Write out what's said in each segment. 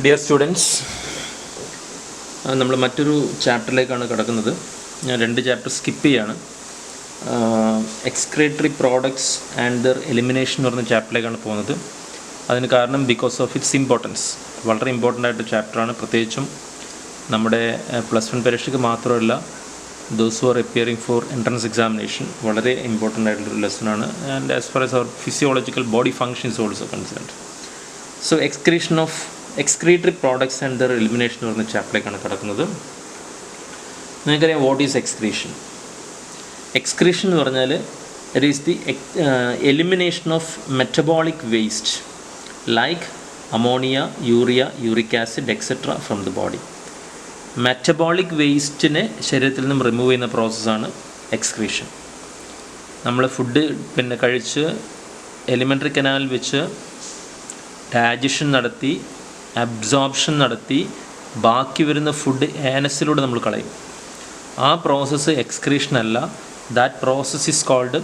Dear students, നമ്മൾ മറ്റൊരു ചാപ്റ്ററിലേക്കാണ് കിടക്കുന്നത്. ഞാൻ 2 ചാപ്റ്റർ സ്കിപ്പ് ചെയ്യാണ്. Excretory products and their elimination എന്ന് പറഞ്ഞ ചാപ്റ്ററിലേക്കാണ് പോകുന്നത്. അതിന് കാരണം ബിക്കോസ് ഓഫ് ഇറ്റ്സ് ഇമ്പോർട്ടൻസ്. വളരെ ഇമ്പോർട്ടൻ്റ് ആയിട്ട് ചാപ്റ്ററാണ്. പ്രത്യേകിച്ചും നമ്മുടെ +1 പരീക്ഷയ്ക്ക് മാത്രമല്ല, those who are appearing for entrance examination വളരെ ഇമ്പോർട്ടൻ്റ് ആയിട്ടുള്ളൊരു ലെസണാണ്. And as far as our physiological body function is also concerned. So excretory products and their elimination എന്ന് പറഞ്ഞ ചാപ്റ്ററിലേക്കാണ് കിടക്കുന്നത്. നിങ്ങൾക്കറിയാം വാട്ട് ഈസ് എക്സ്ക്രീഷൻ. എക്സ്ക്രീഷൻ എന്ന് പറഞ്ഞാൽ it is the elimination of metabolic waste like ammonia, urea, uric acid etcetera from the body. Metabolic വേസ്റ്റിനെ ശരീരത്തിൽ നിന്നും remove ചെയ്യുന്ന പ്രോസസ്സാണ് എക്സ്ക്രീഷൻ. നമ്മൾ ഫുഡ് കഴിച്ച് എലിമെൻ്ററി കനാലിൽ വെച്ച് ഡൈജഷൻ നടത്തി അബ്സോർപ്ഷൻ നടത്തി ബാക്കി വരുന്ന ഫുഡ് ആനസിലൂടെ നമ്മൾ കളയും. ആ പ്രോസസ്സ് എക്സ്ക്രീഷൻ അല്ല. That process is called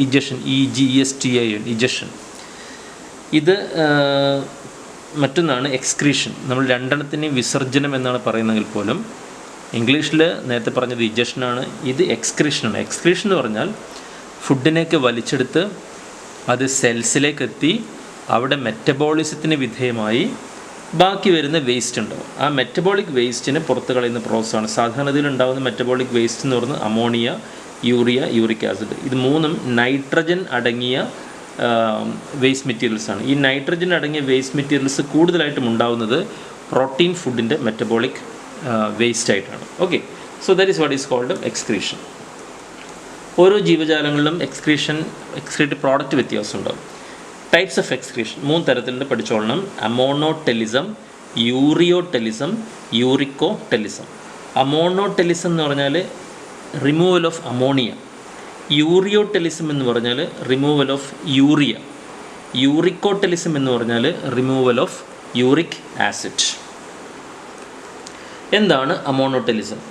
egestion. EGESTION, egestion. ഇത് മറ്റൊന്നാണ് എക്സ്ക്രീഷൻ. നമ്മൾ രണ്ടെണ്ണത്തിനെയും വിസർജനം എന്നാണ് പറയുന്നതെങ്കിൽ പോലും ഇംഗ്ലീഷിൽ നേരത്തെ പറഞ്ഞത് ഇജഷനാണ്, ഇത് എക്സ്ക്രീഷനാണ്. എക്സ്ക്രീഷൻ എന്ന് പറഞ്ഞാൽ ഫുഡിനെയൊക്കെ വലിച്ചെടുത്ത് അത് സെൽസിലേക്ക് എത്തി അവിടെ മെറ്റബോളിസത്തിന് വിധേയമായി ബാക്കി വരുന്ന വേസ്റ്റ് ഉണ്ടാവും. ആ മെറ്റബോളിക് വേസ്റ്റിനെ പുറത്ത് കളയുന്ന പ്രോസസ്സാണ്. സാധാരണയിൽ ഉണ്ടാകുന്ന മെറ്റബോളിക് വേസ്റ്റ് എന്ന് പറയുന്നത് അമോണിയ, യൂറിയ, യൂറിക് ആസിഡ്. ഇത് മൂന്നും നൈട്രജൻ അടങ്ങിയ വേസ്റ്റ് മെറ്റീരിയൽസാണ്. ഈ നൈട്രജൻ അടങ്ങിയ വേസ്റ്റ് മെറ്റീരിയൽസ് കൂടുതലായിട്ടും ഉണ്ടാകുന്നത് പ്രോട്ടീൻ ഫുഡിൻ്റെ മെറ്റബോളിക് വേസ്റ്റ് ആയിട്ടാണ്. Okay, so that is what is called excretion. ഓരോ ജീവജാലങ്ങളിലും എക്സ്ക്രീറ്ററി പ്രോഡക്റ്റ് വ്യത്യാസം ഉണ്ടാകും. ടൈപ്സ് ഓഫ് എക്സ്ക്രീഷൻ 3 തരത്തിലുണ്ട്, പഠിച്ചോളണം. അമോണോടെലിസം, യൂറിയോടെലിസം, യൂറിക്കോടെലിസം. അമോണോടെലിസം എന്ന് പറഞ്ഞാൽ റിമൂവൽ ഓഫ് അമോണിയ. യൂറിയോടെലിസം എന്ന് പറഞ്ഞാൽ റിമൂവൽ ഓഫ് യൂറിയ. യൂറിക്കോടെലിസം എന്ന് പറഞ്ഞാൽ റിമൂവൽ ഓഫ് യൂറിക് ആസിഡ്. എന്താണ് അമോണോടെലിസം?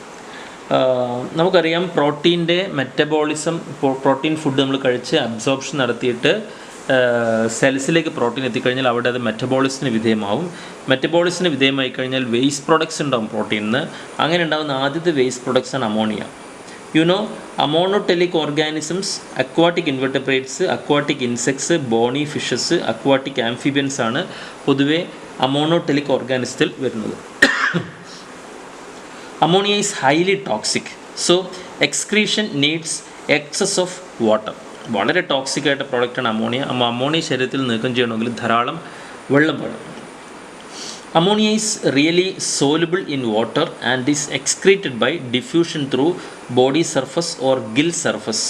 നമുക്കറിയാം, പ്രോട്ടീൻ്റെ മെറ്റബോളിസം, പ്രോട്ടീൻ ഫുഡ് നമ്മൾ കഴിച്ച് അബ്സോർപ്ഷൻ നടത്തിയിട്ട് സെൽസിലേക്ക് പ്രോട്ടീൻ എത്തിക്കഴിഞ്ഞാൽ അവിടെ അത് മെറ്റബോളിസിന് വിധേയമാവും. മെറ്റബോളിസിന് വിധേയമായി കഴിഞ്ഞാൽ വേസ്റ്റ് പ്രോഡക്ട്സ് ഉണ്ടാവും പ്രോട്ടീനിന്. അങ്ങനെ ഉണ്ടാകുന്ന ആദ്യത്തെ വേസ്റ്റ് പ്രോഡക്ട്സാണ് ammonia. Ammonotelic organisms, aquatic invertebrates, aquatic insects, bony fishes, aquatic amphibians ആണ് പൊതുവെ അമോണോടെലിക് ഓർഗാനിസത്തിൽ വരുന്നത്. Ammonia is highly toxic. So excretion needs excess of water. വളരെ ടോക്സിക് ആയിട്ട് പ്രോഡക്റ്റാണ് അമോണിയ. അമോണിയ ശരീരത്തിൽ നീക്കം ചെയ്യണമെങ്കിൽ ധാരാളം വെള്ളം വേണം. Ammonia is really soluble in water and is excreted by diffusion through body surface or gill surface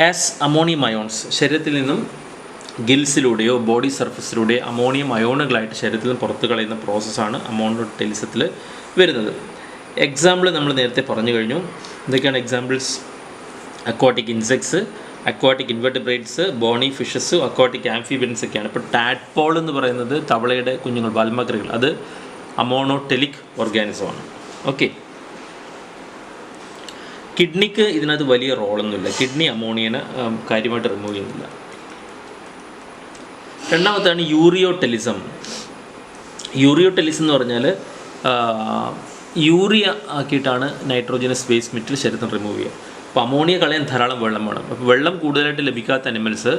as ammonium ions. ശരീരത്തിൽ നിന്നും ഗിൽസിലൂടെയോ ബോഡി സർഫസിലൂടെയോ അമോണിയം അയോണുകളായിട്ട് ശരീരത്തിൽ നിന്ന് പുറത്ത് കളയുന്ന പ്രോസസ്സാണ് അമോണോടെലിസത്തിൽ വരുന്നത്. എക്സാമ്പിൾ നമ്മൾ നേരത്തെ പറഞ്ഞു കഴിഞ്ഞു. എന്തൊക്കെയാണ് examples? Aquatic insects, aquatic invertebrates, bony fishes, aquatic amphibians ഒക്കെയാണ്. ഇപ്പോൾ ടാഡ്പോൾ എന്ന് പറയുന്നത് തവളയുടെ കുഞ്ഞുങ്ങൾ, വാൽമക്രികൾ, അത് അമോണോടെലിക് ഓർഗാനിസമാണ്. ഓക്കെ, കിഡ്നിക്ക് ഇതിനകത്ത് വലിയ റോളൊന്നുമില്ല. കിഡ്നി അമോണിയനെ കാര്യമായിട്ട് റിമൂവ് ചെയ്യുന്നില്ല. രണ്ടാമത്താണ് യൂറിയോടെലിസം. യൂറിയോടെലിസം എന്ന് പറഞ്ഞാൽ യൂറിയ ആക്കിയിട്ടാണ് നൈട്രോജനസ് വേസ്റ്റ് മെറ്റീരിയൽ ശരീരത്തിൽ റിമൂവ് ചെയ്യുക. അപ്പോൾ അമോണിയ കളയാൻ ധാരാളം വെള്ളം വേണം. അപ്പോൾ വെള്ളം കൂടുതലായിട്ട് ലഭിക്കാത്ത അനിമൽസ്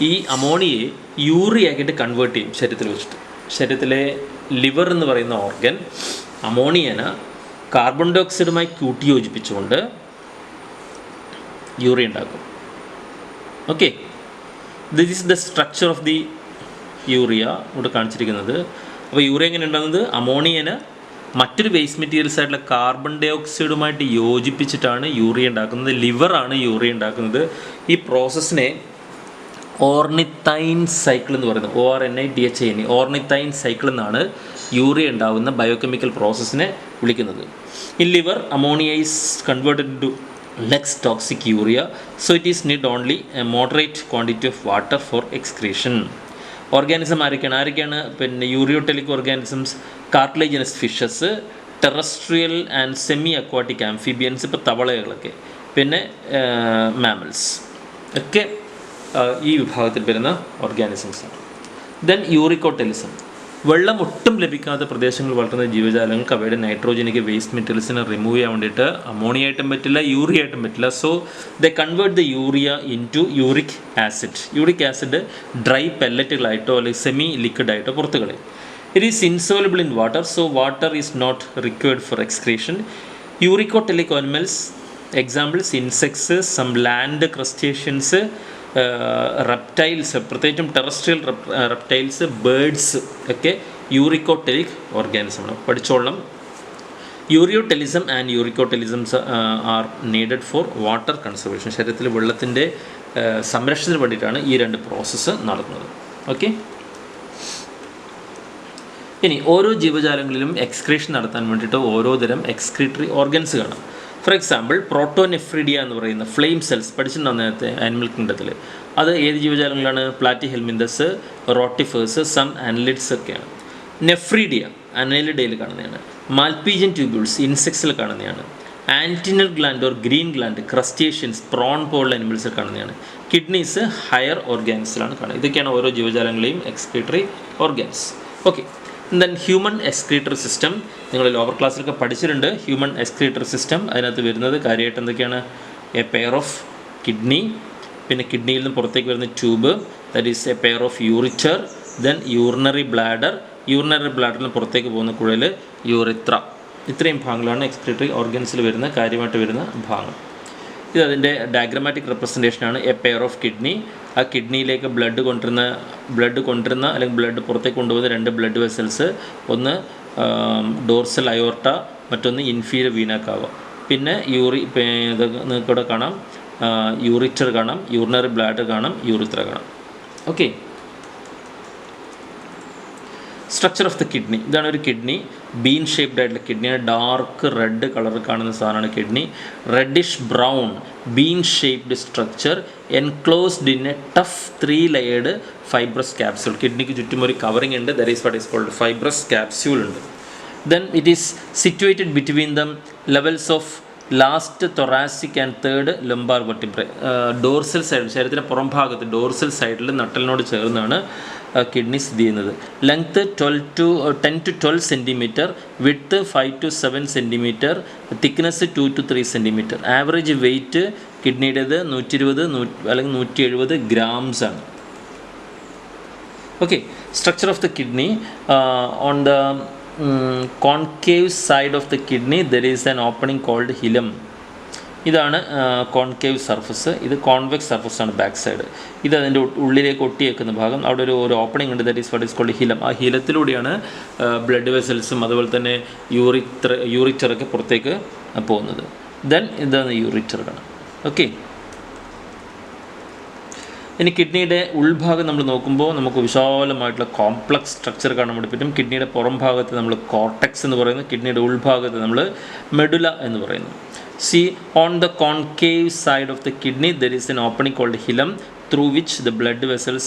ഈ അമോണിയയെ യൂറിയ ആക്കിയിട്ട് കൺവേർട്ട് ചെയ്യും ശരീരത്തിൽ വെച്ചിട്ട്. ശരീരത്തിലെ ലിവർ എന്ന് പറയുന്ന ഓർഗൻ അമോണിയനെ കാർബൺ ഡൈ ഓക്സൈഡുമായി കൂട്ടിയോജിപ്പിച്ചുകൊണ്ട് യൂറിയ ഉണ്ടാക്കും. Okay, this is the structure of the urea ഇവിടെ കാണിച്ചിരിക്കുന്നത്. അപ്പോൾ യൂറിയ എങ്ങനെ ഉണ്ടാകുന്നത്? അമോണിയനെ മറ്റൊരു വേസ്റ്റ് മെറ്റീരിയൽസ് ആയിട്ടുള്ള കാർബൺ ഡൈ ഓക്സൈഡുമായിട്ട് യോജിപ്പിച്ചിട്ടാണ് യൂറിയ ഉണ്ടാക്കുന്നത്. ലിവറാണ് യൂറിയ ഉണ്ടാക്കുന്നത്. ഈ പ്രോസസ്സിനെ ഓർണിത്തൈൻ സൈക്കിൾ എന്ന് പറയുന്നത്, ORNITHINE, ഓർണിത്തൈൻ സൈക്കിൾ എന്നാണ് യൂറിയ ഉണ്ടാകുന്ന ബയോകെമിക്കൽ പ്രോസസ്സിനെ വിളിക്കുന്നത്. In liver ammonia is converted to less toxic urea, so it is need only a moderate quantity of water for excretion. Organism ആരൊക്കെയാണ്? പിന്നെ ureotelic organisms, cartilaginous fishes, terrestrial and semi aquatic amphibians, ഇപ്പോൾ തവളകളൊക്കെ, പിന്നെ mammals ഒക്കെ ഈ വിഭാഗത്തിൽ വരുന്ന ഓർഗാനിസംസാണ്. Then യൂറിക്കോടെലിസം. വെള്ളം ഒട്ടും ലഭിക്കാത്ത പ്രദേശങ്ങളിൽ വളർത്തുന്ന ജീവജാലങ്ങൾക്ക് അവയുടെ നൈട്രോജനിക് വേസ്റ്റ് മെറ്റീരിയൽസിനെ റിമൂവ് ചെയ്യാൻ വേണ്ടിയിട്ട് അമോണിയ ആയിട്ടും പറ്റില്ല, യൂറിയ ആയിട്ടും പറ്റില്ല. So they convert the urea into uric acid. Uric acid dry പെല്ലറ്റുകളായിട്ടോ അല്ലെങ്കിൽ സെമി ലിക്വിഡായിട്ടോ പുറത്തു കളയും. It is insoluble in water, so water is not required for excretion. Uricotelic animals examples insects, some land crustaceans, reptiles, പ്രത്യേകിച്ചും terrestrial reptiles, birds ഒക്കെ uricotelic ഓർഗാനിസമാണ്. പഠിച്ചോളണം. Ureotelism and uricotelisms are needed for water conservation. ശരീരത്തിൽ വെള്ളത്തിൻ്റെ സംരക്ഷണത്തിന് വേണ്ടിയിട്ടാണ് ഈ രണ്ട് പ്രോസസ്സ് നടത്തുന്നത്. ഓക്കെ. ഇനി ഓരോ ജീവജാലങ്ങളിലും എക്സ്ക്രീഷൻ നടത്താൻ വേണ്ടിയിട്ട് ഓരോ തരം എക്സ്ക്രീറ്ററി ഓർഗൻസ് കാണാം. ഫോർ എക്സാമ്പിൾ പ്രോട്ടോനെഫ്രിഡിയ എന്ന് പറയുന്ന ഫ്ലെയിം സെൽസ് പഠിച്ചിട്ടുണ്ടാകും നേരത്തെ ആനിമൽ കിങ്ഡത്തിൽ. അത് ഏത് ജീവജാലങ്ങളാണ്? Platyhelminthes, rotifers, some annelids ഒക്കെയാണ്. നെഫ്രീഡിയ അനലിഡയിൽ കാണുന്നതാണ്. മാൽപീജിയൻ ട്യൂബ്യൂൾസ് ഇൻസെക്ട്സിൽ കാണുന്നതാണ്. Antennal gland or green gland crustaceans, prawn പോലുള്ള അനിമൽസിൽ കാണുന്നതാണ്. കിഡ്നീസ് ഹയർ ഓർഗാൻസിലാണ് കാണുന്നത്. ഇതൊക്കെയാണ് ഓരോ ജീവജാലങ്ങളെയും excretory organs. Okay. Then human excretory system നിങ്ങൾ ലോവർ ക്ലാസ്സിലൊക്കെ പഠിച്ചിട്ടുണ്ട്. ഹ്യൂമൻ എക്സ്ക്രീറ്ററി സിസ്റ്റം അതിനകത്ത് വരുന്നത് കാര്യമായിട്ട് എന്തൊക്കെയാണ്? എ പെയർ ഓഫ് കിഡ്നി, പിന്നെ കിഡ്നിയിൽ നിന്ന് പുറത്തേക്ക് വരുന്ന tube, that is a pair of ureter, then urinary bladder, urinary ബ്ലാഡറിന് പുറത്തേക്ക് പോകുന്ന കുഴൽ യൂറിത്ര. ഇത്രയും ഭാഗങ്ങളാണ് എക്സ്ക്രീറ്ററി ഓർഗൻസിൽ വരുന്ന കാര്യമായിട്ട് വരുന്ന ഭാഗങ്ങൾ. ഇത് അതിൻ്റെ ഡയഗ്രമാറ്റിക് റെപ്രസെൻറ്റേഷനാണ്. എ പെയർ ഓഫ് കിഡ്നി, ആ കിഡ്നിയിലേക്ക് ബ്ലഡ് കൊണ്ടുവരുന്ന അല്ലെങ്കിൽ ബ്ലഡ് പുറത്തേക്ക് കൊണ്ടുപോകുന്ന രണ്ട് ബ്ലഡ് വെസൽസ്, ഒന്ന് ഡോർസൽ അയോർട്ട, മറ്റൊന്ന് ഇൻഫീരിയർ വീന കാവ. പിന്നെ നിങ്ങൾക്കിവിടെ കാണാം യൂറിറ്റർ കാണാം, യൂറിനറി ബ്ലാഡർ കാണാം, യൂറിത്ര കാണാം. Okay. Structure of the kidney. ഇതാണ് ഒരു കിഡ്നി. ബീൻ ഷേപ്ഡ് ആയിട്ടുള്ള കിഡ്നിയാണ്. ഡാർക്ക് റെഡ് കളർ കാണുന്ന സാധനമാണ് kidney. Reddish brown bean shaped structure enclosed in a tough 3 layered fibrous capsule. കിഡ്നിക്ക് ചുറ്റും ഒരു കവറിംഗ് ഉണ്ട്. That is what is called fibrous capsule ഉണ്ട്. Then it is situated between the levels of last thoracic and third lumbar vertebrae. Dorsal side, ശരീരത്തിൻ്റെ പുറം ഭാഗത്ത് dorsal സൈഡിൽ നട്ടലിനോട് ചേർന്നാണ് കിഡ്നി സ്ഥിതി ചെയ്യുന്നത്. Length 10 to 12 centimetre, width 5 to 7 centimetre, thickness 2 to 3 centimetre. Average weight കിഡ്നിയുടേത് 120 അല്ലെങ്കിൽ 170 ഗ്രാംസ് ആണ്. Okay. Structure of the kidney. On the concave side of the kidney there is an opening called hilum. ഇതാണ് concave surface. ഇത് convex surface ആണ് back side. ഇത് അതിൻ്റെ ഉള്ളിലേക്ക് ഒട്ടിയേക്കുന്ന ഭാഗം. അവിടെ ഒരു ഓപ്പണിംഗ് ഉണ്ട്. That is what is called hilum. ആ ഹിലത്തിലൂടെയാണ് ബ്ലഡ് വെസൽസും അതുപോലെ തന്നെ യൂറിറ്ററൊക്കെ പുറത്തേക്ക് പോകുന്നത്. ദെൻ ഇതാണ് യൂറിറ്റർ കാണാം. ഓക്കെ. ഇനി കിഡ്നിയുടെ ഉൾഭാഗം നമ്മൾ നോക്കുമ്പോൾ നമുക്ക് വിശാലമായിട്ടുള്ള കോംപ്ലക്സ് സ്ട്രക്ചർ കാണാൻ വേണ്ടി പറ്റും. കിഡ്നിയുടെ പുറം ഭാഗത്ത് നമ്മൾ കോർട്ടെക്സ് എന്ന് പറയുന്നു, കിഡ്നിയുടെ ഉൾഭാഗത്ത് നമ്മൾ മെഡുല എന്ന് പറയുന്നു. See, on the concave side of the kidney there is an opening called hilum through which the blood vessels,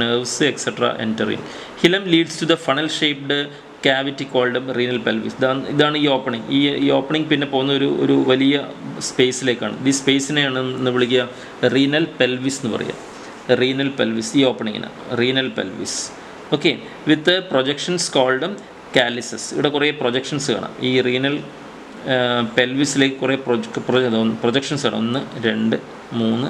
nerves, etc. enter in. Hilum leads to the funnel shaped cavity called renal pelvis. ഇതാണ് ഈ opening. ഈ opening പിന്നെ പോകുന്ന ഒരു വലിയ സ്പേസിലേക്കാണ്. ഈ സ്പേസിനെയാണ് എന്ന് വിളിക്കുക റീനൽ പെൽവിസ് എന്ന് പറയുക. റീനൽ പെൽവിസ് ഈ ഓപ്പണിങ്ങിനാണ് റീനൽ പെൽവിസ്. ഓക്കെ. വിത്ത് പ്രൊജക്ഷൻസ് കോൾഡ് കാലിസസ്. ഇവിടെ കുറേ പ്രൊജക്ഷൻസ് കാണാം. ഈ റീനൽ പെൽവിസിലേക്ക് കുറേ പ്രൊജക്ഷൻസ് കാണാം. 1, 2, 3,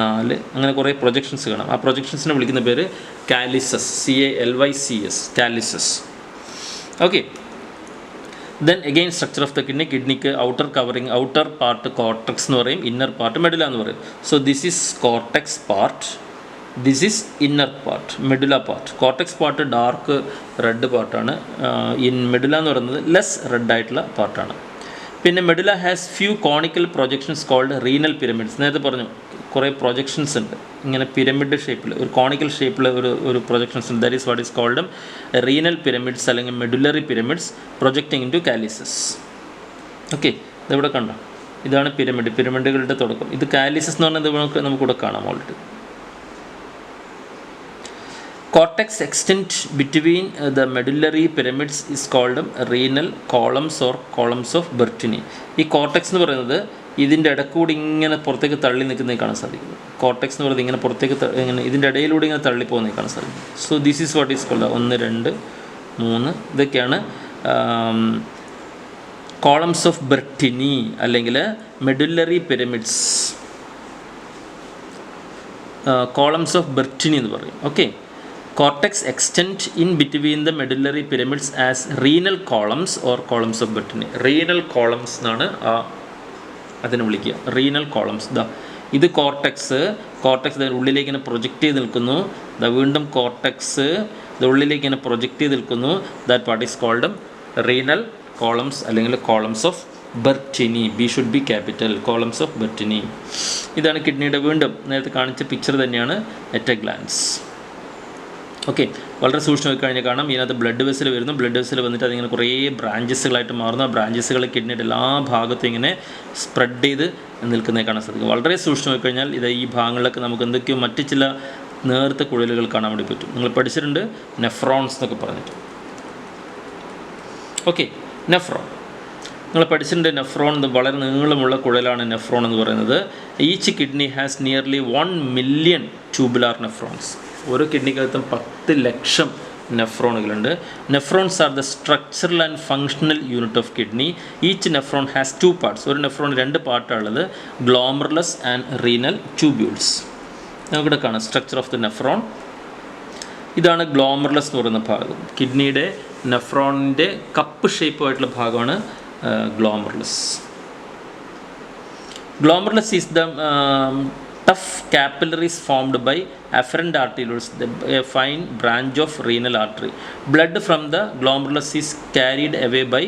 4 അങ്ങനെ കുറേ പ്രൊജക്ഷൻസ് കാണാം. ആ പ്രൊജക്ഷൻസിനെ വിളിക്കുന്ന പേര് calyces. CALYCS calyces. Okay. Then again structure of the kidney. കിഡ്നിക്ക് ഔട്ടർ പാർട്ട് കോർട്ടെക്സ് എന്ന് പറയും, ഇന്നർ പാർട്ട് മെഡുല എന്ന് പറയും. So this is cortex part, this is inner part, medulla part. Cortex part dark red പാർട്ടാണ്. Medulla എന്ന് പറയുന്നത് less red ആയിട്ടുള്ള പാർട്ടാണ്. പിന്നെ medulla has few conical projections called renal pyramids. നേരത്തെ പറഞ്ഞു കുറേ പ്രൊജക്ഷൻസ് ഉണ്ട്. ഇങ്ങനെ പിരമിഡ് ഷേപ്പിൽ ഒരു കോണിക്കൽ ഷേപ്പിൽ ഒരു പ്രൊജക്ഷൻസ് ഉണ്ട്. That is what is called renal pyramids അല്ലെങ്കിൽ medullary pyramids projecting into calyces. Okay. ഇതിവിടെ കണ്ടോ, ഇതാണ് പിരമിഡുകളുടെ തുടക്കം. ഇത് കാലിസസ് എന്ന് പറഞ്ഞാൽ നമുക്കിവിടെ കാണാം already. Cortex extent between the medullary pyramids is called renal columns or columns of Bertini. ഈ കോർട്ടെക്സ് എന്ന് പറയുന്നത് ഇതിൻ്റെ ഇടക്കൂടി ഇങ്ങനെ പുറത്തേക്ക് തള്ളി നിൽക്കുന്നേ കാണാൻ സാധിക്കും. കോർട്ടെക്സ് എന്ന് പറയുന്നത് ഇങ്ങനെ പുറത്തേക്ക് ഇങ്ങനെ ഇതിൻ്റെ ഇടയിലൂടെ ഇങ്ങനെ തള്ളിപ്പോകുന്നേ കാണാൻ സാധിക്കും. So this is what is called 1, 2, 3 ഇതൊക്കെയാണ് കോളംസ് ഓഫ് ബെർട്ടിനി അല്ലെങ്കിൽ medullary pyramids. Columns of Bertini എന്ന് പറയും. Okay, cortex extend in between the medullary pyramids as renal columns or columns of Bertini. Renal columns എന്നാണ് അതിനെ വിളിക്കുക, renal columns. ഇത് cortex ഉള്ളിലേക്ക് ഇങ്ങനെ പ്രൊജക്റ്റ് ചെയ്ത് നിൽക്കുന്നു. വീണ്ടും കോർട്ടെക്സ് ഉള്ളിലേക്ക് ഇങ്ങനെ പ്രൊജക്റ്റ് ചെയ്ത് നിൽക്കുന്നു. That part is called renal columns അല്ലെങ്കിൽ columns of Bertini. B should be capital. Columns of Bertini. ഇതാണ് കിഡ്നിയുടെ വീണ്ടും നേരത്തെ കാണിച്ച പിക്ചർ തന്നെയാണ് അറ്റ് എ ഗ്ലാൻസ്. ഓക്കെ, വളരെ സൂക്ഷിച്ച് നോക്കിക്കഴിഞ്ഞാൽ കാണാം ഇതിനകത്ത് ബ്ലഡ് വെസൽ വരുന്നു. ബ്ലഡ് വെസൽ വന്നിട്ട് അതിങ്ങനെ കുറേ ബ്രാഞ്ചസുകളായിട്ട് മാറുന്നു. ആ ബ്രാഞ്ചസുകൾ കിഡ്നിയുടെ എല്ലാ ഭാഗത്തും ഇങ്ങനെ സ്പ്രെഡ് ചെയ്ത് നിൽക്കുന്നതായി കാണാൻ സാധിക്കും. വളരെ സൂക്ഷിച്ച് നോക്കിക്കഴിഞ്ഞാൽ ഈ ഭാഗങ്ങളിലൊക്കെ നമുക്ക് എന്തൊക്കെയോ മറ്റ് ചില നേർത്ത കുഴലുകൾ കാണാൻ വേണ്ടി പറ്റും. നിങ്ങൾ പഠിച്ചിട്ടുണ്ട് നെഫ്രോൺസ് എന്നൊക്കെ പറഞ്ഞിട്ട്. ഓക്കെ, നെഫ്രോൺ നിങ്ങൾ പഠിച്ചിട്ടുണ്ട്. നെഫ്രോൺ വളരെ നീളമുള്ള കുഴലാണ് നെഫ്രോൺ എന്ന് പറയുന്നത്. Each kidney has nearly 1 million tubular nephrons. ഓരോ കിഡ്നിക്കകത്തും 10 ലക്ഷം നെഫ്രോണുകളുണ്ട്. Nephrons are the structural and functional unit of kidney. Each nephron has 2 parts. ഒരു നെഫ്രോൺ 2 പാർട്ടാണുള്ളത്, ഗ്ലോമർലസ് ആൻഡ് റീനൽ ട്യൂബ്യൂൾസ്. നമുക്കിവിടെ കാണാം സ്ട്രക്ചർ ഓഫ് ദ നെഫ്രോൺ. ഇതാണ് ഗ്ലോമർലസ് എന്ന് പറയുന്ന ഭാഗം. കിഡ്നിയുടെ നെഫ്രോണിൻ്റെ കപ്പ് ഷേപ്പുമായിട്ടുള്ള ഭാഗമാണ് ഗ്ലോമർലസ്. Glomerulus is the tough capillaries formed by afferent arterioles, a fine branch of renal artery. Blood from the glomerulus is carried away by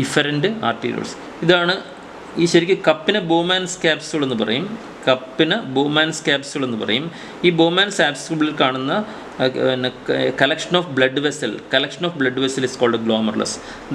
efferent arterioles. ഇതാണ് ഈ ശരിക്കും കപ്പിന് ബോമാൻസ് ക്യാപ്സ്യൂൾ എന്ന് പറയും. ഈ ബോമാൻസ് ക്യാപ്സ്യൂളിൽ കാണുന്ന collection of blood vessel is called glomerulus.